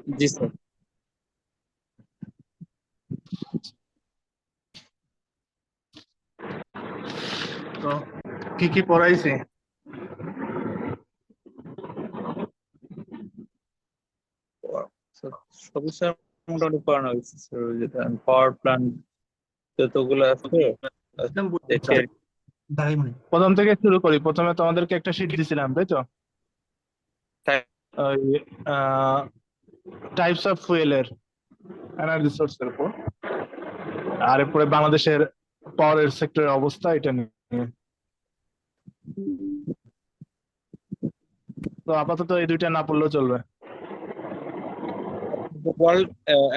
জি sir. তো কি কি পড়াইছে? স্যার, সবই স্যার মোটামুটি পড়ানো হয়েছে স্যার। ওই যে পাওয়ার প্ল্যান্ট যতগুলো আছে দেখি আর কি। প্রথম থেকে শুরু করি। প্রথমে তোমাদেরকে একটা শীট দিছিলাম, তাই তো? হ্যাঁ, ওই টাইপস অফ ফুয়েলের এনার্জি সোর্সের উপর, আর এরপরে বাংলাদেশের পাওয়ার সেক্টরের অবস্থা এটা নিয়ে। তো আপাতত এই দুইটা না পড়লেও চলবে। ওয়ার্ল্ড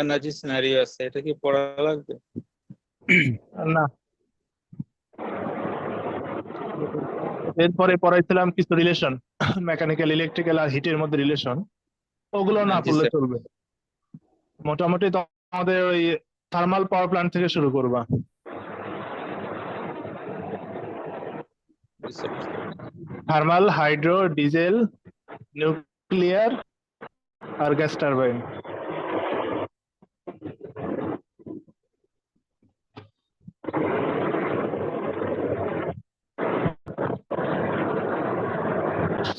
এনার্জি সিনারিও আছে, এটা কি পড়া লাগবে? না, এরপরে পড়াইছিলাম কিছু রিলেশন, মেকানিক্যাল, ইলেকট্রিক্যাল আর হিটের মধ্যে রিলেশন। ওগুলো না জি পড়লে স্যার। চলবে। মোটামুটি তোমাদের ওই থার্মাল পাওয়ার প্ল্যান্ট থেকে শুরু করবা। জি sir. Thermal, hydro, diesel, nuclear আর গ্যাস টারবাইন।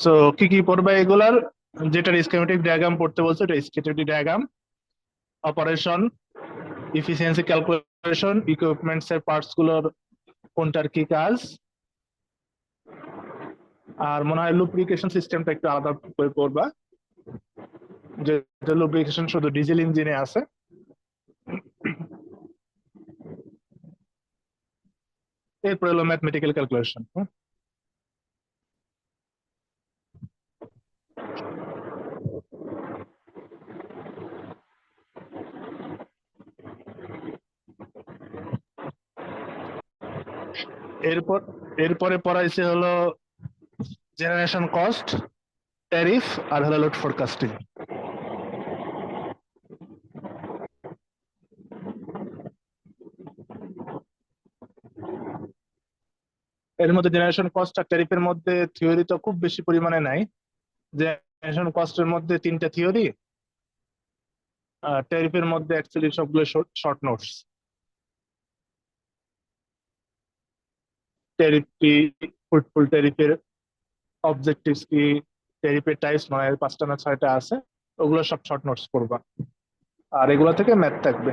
সো কি কি পড়বে এগুলার? যেটা স্কিমেটিক ডায়াগ্রাম পড়তে বলছে, এটা schematic diagram, operation, efficiency calculation, equipments এর পার্টস গুলোর কোনটার কি কাজ, আর মনে হয় লুব্রিকেশন সিস্টেমটা একটু আলাদা করে পড়বা, যে লুব্রিকেশন শুধু ডিজেল ইঞ্জিনে আছে। এরপরে হলো ম্যাথমেটিক্যাল ক্যালকুলেশন। এরপর এরপরে পড়াইছে হলো জেনারেশন কস্ট, ট্যারিফ আর হলো লোড ফোরকাস্টিং। এর মধ্যে জেনারেশন কস্ট আর ট্যারিফের মধ্যে থিওরি তো খুব বেশি পরিমাণে নাই। জেনারেশন কস্টের মধ্যে তিনটা থিওরি, ট্যারিফের মধ্যে অ্যাকচুয়ালি সবগুলো শর্ট নোটস। ট্যারিফ কি, ফুটফুল ট্যারিফের অবজেক্টিভস কি, ট্যারিফের টাইপস মানে পাঁচটা না ছয়টা আছে, ওগুলো সব শর্ট নোটস করবা। আর এগুলো থেকে ম্যাথ থাকবে।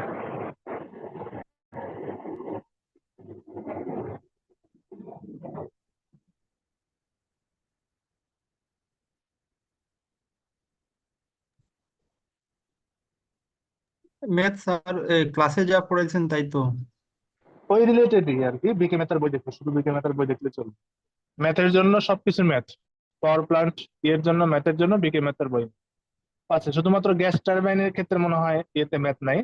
ম্যাথ স্যার ক্লাসে যা পড়াইছেন তাই তো? ওই রিলেটেডই আর কি। বিকে ম্যাথের বই দেখলে, শুধু বিকে ম্যাথের বই দেখলে চলবে। ম্যাথের জন্য সবকিছু ম্যাথ, পাওয়ার প্ল্যান্ট এর জন্য ম্যাথের জন্য বিকে ম্যাথের বই আছে। শুধুমাত্র গ্যাস টারবাইনের ক্ষেত্রে মনে হয় এতে ম্যাথ নাই।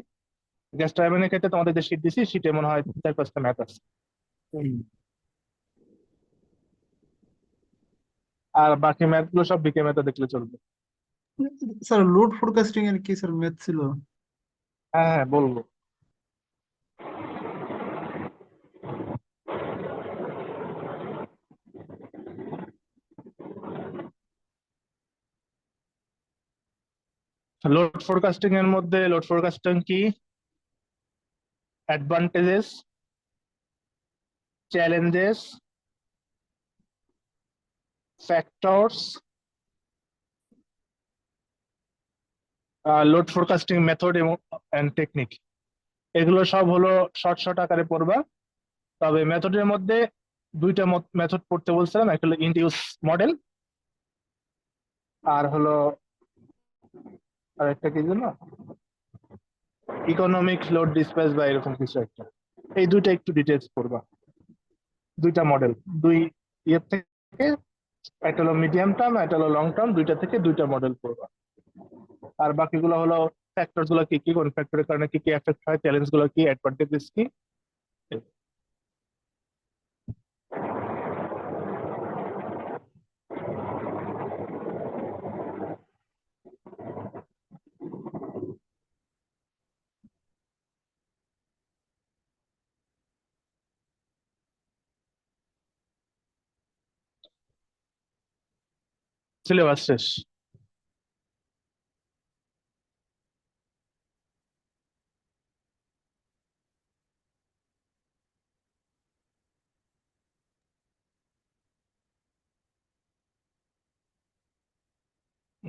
গ্যাস টারবাইনের ক্ষেত্রে তোমাদের যে শীট দিছি, শীটে মনে হয় 4-5টা ম্যাথ আছে। আর বাকি ম্যাথ গুলো সব বিকে ম্যাথে দেখলে চলবে। স্যার লোড ফোরকাস্টিং এর কি স্যার ম্যাথ ছিল? হ্যাঁ হ্যাঁ, বলবো। লোড ফোরকাস্টিং এর মধ্যে লোড ফোরকাস্টিং কি, advantages, challenges, factors, load forecasting method এবং টেকনিক, এগুলো সব হলো শর্ট শর্ট আকারে পড়বা। তবে মেথডের মধ্যে দুইটা মেথড পড়তে বলছিলাম, একটা হলো ইনডিউস মডেল, আর হলো আর একটা কি জন্য ইকোনমিক লোড ডিসপ্যাচ বা এরকম কিছু একটা। এই দুইটা একটু ডিটেলস পড়বা। দুইটা মডেল, দুই ইয়ের থেকে, একটা হলো মিডিয়াম টার্ম, একটা হলো লং টার্ম, দুইটা থেকে দুইটা মডেল পড়বা। আর বাকিগুলো হলো ফ্যাক্টরস গুলো কি কি, কোন ফ্যাক্টরের কারণে কি কি এফেক্ট হয়, চ্যালেঞ্জ গুলো কি, অ্যাডভান্টেজেস কি। সিলেবাস শেষ।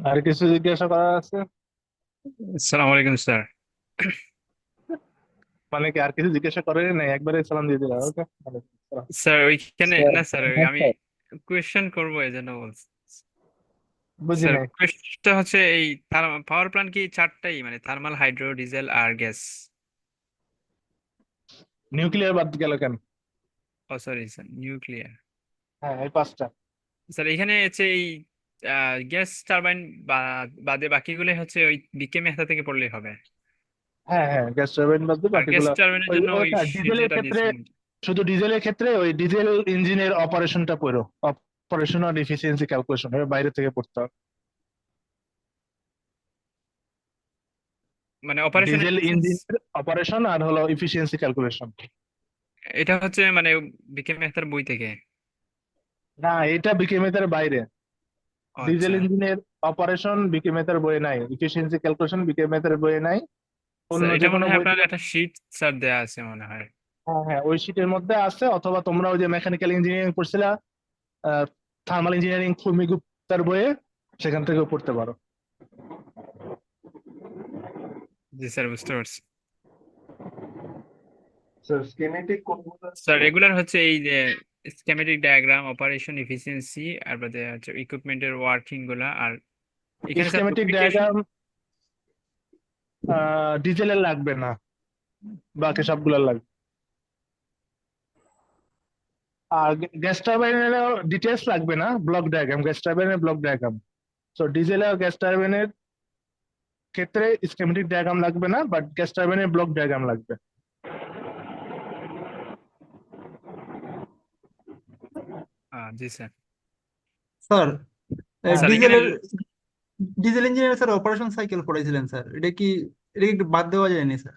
আর কিছু জিজ্ঞাসা করার আছে? আসসালামু আলাইকুম স্যার। মানে কি আর কিছু জিজ্ঞাসা করেন নাই, একবারে সালাম দিয়ে দিলাম? ওকে, স্যার ওইখানে স্যার না স্যার, হ্যাঁ আমি স্যার কোয়েশ্চেন করবো এই জন্য বলছি। বুঝি স্যার নাই। কোয়েশ্চেনটা হচ্ছে এই পাওয়ার প্ল্যান্ট কি চারটাই, মানে থার্মাল, হাইড্রো, ডিজেল আর গ্যাস? নিউক্লিয়ার বাদ গেল কেন? ও সরি স্যার, নিউক্লিয়ার। হ্যাঁ, এই পাঁচটা। স্যার এখানে হচ্ছে এই গ্যাস টারবাইন বাদে বাকিগুলো হচ্ছে ওই বিকে মেহতা থেকে পড়লেই হবে। হ্যাঁ হ্যাঁ, গ্যাস টারবাইন বাদ দিয়ে আর গ্যাস বাকিগুলো। টারবাইনের ওই জন্য ওই ওটা শীট ডিজেলের যেটা ক্ষেত্রে, দিয়েছেন। শুধু ডিজেলের ক্ষেত্রে ওই ডিজেল ইঞ্জিনের অপারেশনটা পড়ো, অপারেশন আর এফিসিয়েন্সি ক্যালকুলেশন বাইরে থেকে পড়তে হবে। মানে অপারেশন ডিজেল ইঞ্জিনের অপারেশন আর হলো এফিসিয়েন্সি ক্যালকুলেশন। এটা হচ্ছে মানে বিকে মেহতার বই থেকে? না, এটা বিকেএমএস বাইরে। ও ডিজেল আচ্ছা ইঞ্জিনের অপারেশন বিকেএমএস বইয়ে নাই, এফিসিয়েন্সি ক্যালকুলেশন বিকেএমএস বইয়ে নাই। অন্য স্যার, যে এটা মনে কোনো হয় বই আপনার থেকে। একটা শীট স্যার দেয়া আছে মনে হয়। হ্যাঁ হ্যাঁ, ওই শীটের মধ্যে আছে, অথবা তোমরা ওই যে মেকানিক্যাল ইঞ্জিনিয়ারিং পড়ছিলা, থার্মাল ইঞ্জিনিয়ারিং ফুমি গুপ্তার বইয়ে, সেখান থেকেও পড়তে পারো। জি স্যার, বুঝতে পারছি। স্কিমেটিক কোনগুলো? স্যার রেগুলার হচ্ছে এই যে স্কেমেটিক ডায়াগ্রাম, অপারেশন এফিসিয়েন্সি, আর বাদে হচ্ছে ইকুইপমেন্টের ওয়ার্কিং গুলা, আর এখানে স্যার স্কিমেটিক ডুপ্লিকেশন। ডায়াগ্রাম ডিজেলের লাগবে না, বাকি সবগুলোর লাগবে। আর গ্যাস টারবাইনের ডিটেলস লাগবে না, ব্লক ডায়াগ্রাম, গ্যাস টারবাইনের ব্লক ডায়াগ্রাম। তো ডিজেল আর গ্যাস টারবাইনের ক্ষেত্রে স্কিমেটিক ডায়াগ্রাম লাগবে না, বাট গ্যাস টারবাইনের ব্লক ডায়াগ্রাম লাগবে। জি স্যার। স্যার হ্যাঁ, স্যার এখানে ডিজেলের ডিজেল ইঞ্জিনের স্যার অপারেশন সাইকেল পড়াইছিলেন স্যার, এটা কি একটু বাদ দেওয়া যায়নি স্যার?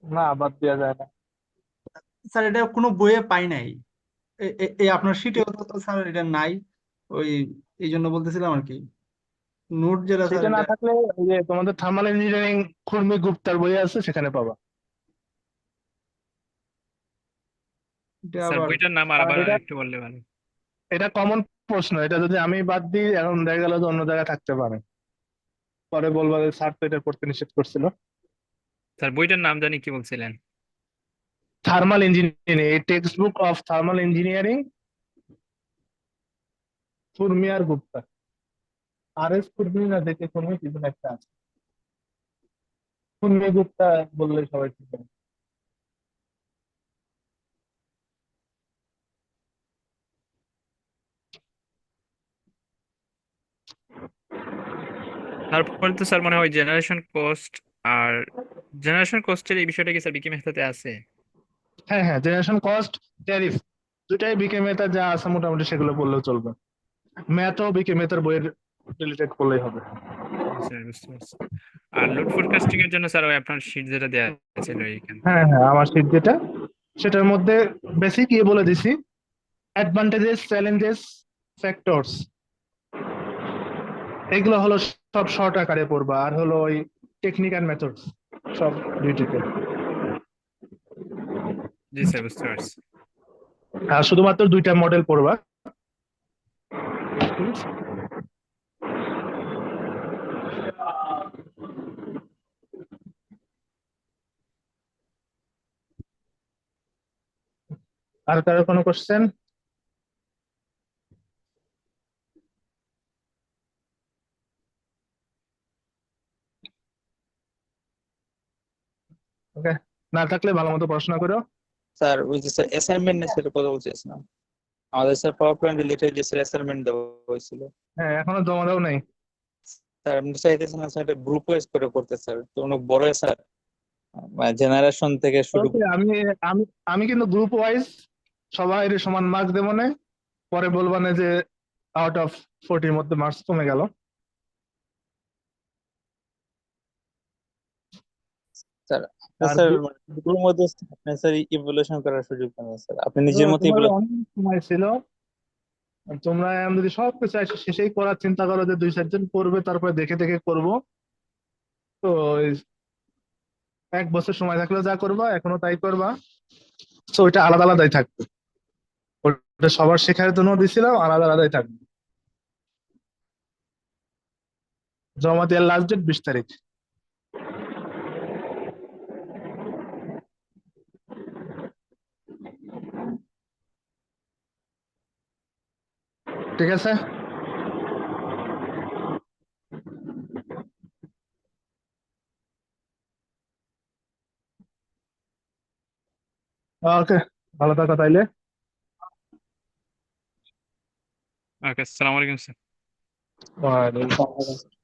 না, বাদ দেওয়া যায় না। স্যার এটা কোনো বইয়ে পাই নাই। এই আপনার শিটে তো স্যার এটা নাই। ওই এই জন্য বলতেছিলাম আর কি, নোট যেটা স্যার সেটা না এটা থাকলে ওই যে তোমাদের থার্মাল ইঞ্জিনিয়ারিং খুরমি গুপ্তার বই আছে, সেখানে পাবা। এটা স্যার আবার বইটার নাম আর আর আবার এটা একটু বললে ভালো। এটা কমন প্রশ্ন, এটা যদি আমি বাদ দিই এখন দেখা গেল যে অন্য জায়গায় থাকতে পারে, পরে বলবো যে স্যার তো এটা পড়তে নিষেধ করছিল। স্যার বইটার নাম জানি কি বলছিলেন? থার্মাল ইঞ্জিনিয়ারিং, এই text book of thermal engineering, Khurmi আর গুপ্তা, আর এস খুরমি না দেখে খুরমি কিছু একটা আছে, খুরমি গুপ্তা বললে সবাই ঠিক হবে। তারপরে তো স্যার মনে হয় জেনারেশন কস্ট, আর জেনারেশন কস্টের এই বিষয়টা কি স্যার বিকি মেহতাতে আছে? হ্যাঁ হ্যাঁ, জেনারেশন কস্ট, ট্যারিফ, দুটাই বিকে মেটা যা আছে মোটামুটি সেগুলো বললেও চলবে। ম্যাথও বিকে মেটার বইয়ের রিলেটেড করলেই হবে। জি স্যার, বুঝতে পারছি। আর লোড ফোরকাস্টিং এর জন্য স্যার ওই আপনার শীট যেটা দেওয়া ছিল এইখানে। হ্যাঁ হ্যাঁ, আমার শীট যেটা, সেটার মধ্যে বেসিক ইয়ে বলে দিছি, অ্যাডভান্টেজেস, চ্যালেঞ্জেস, ফ্যাক্টরস, এগুলো হলো সব শর্ট আকারে পড়বা, আর হলো ওই টেকনিক অ্যান্ড মেথডস সব ডিটেইলে। জি স্যার, বুঝতে পারছি। আর শুধুমাত্র দুইটা মডেল পড়বা, ঠিক আছে? আর কারো কোনো কোশ্চেন? ওকে, না থাকলে ভালো মতো পড়াশোনা করো। স্যার ওই যে স্যার অ্যাসাইনমেন্ট নিয়ে সেটা কথা বলছিলাম, আমাদের স্যার পাওয়ার পয়েন্ট রিলেটেড যে স্যার অ্যাসাইনমেন্ট দেওয়া হয়েছিল, হ্যাঁ, এখনো জমা দাও নাই। স্যার আপনি চাইতেছেন না স্যার এটা গ্রুপ ওয়াইজ করে করতে, স্যার তো অনেক বড় স্যার, মানে জেনারেশন থেকে শুরু ওকে, আমি আমি আমি কিন্তু গ্রুপ ওয়াইজ সবাই সমান মার্কস দেবো না, পরে বলবা না যে আউট অফ 40 মধ্যে মার্কস কমে গেল। স্যার। আর স্যার মানে গ্রুপের মধ্যে আপনি স্যার ইভ্যালুয়েশন করার সুযোগ পান না, স্যার আপনি নিজের মতো তোমাদের অনেক সময় ছিল, তোমরা এখন যদি সব কিছু শেষেই করার চিন্তা করো যে 2-4 জন করবে তারপরে দেখে দেখে করবো, তো এই 1 বছর সময় থাকলে যা করবা এখনো তাই করবা। তো ওইটা আলাদা আলাদাই থাকবে, ওটা সবার শেখার জন্য দিছিলাম, আলাদা আলাদাই থাকবে। জমা দেওয়ার লাস্ট ডেট 20 তারিখ। ঠিক আছে। ওকে, ভালো থাকো তাইলে। ওকে, আসসালামু আলাইকুম স্যার। ওয়ালাইকুম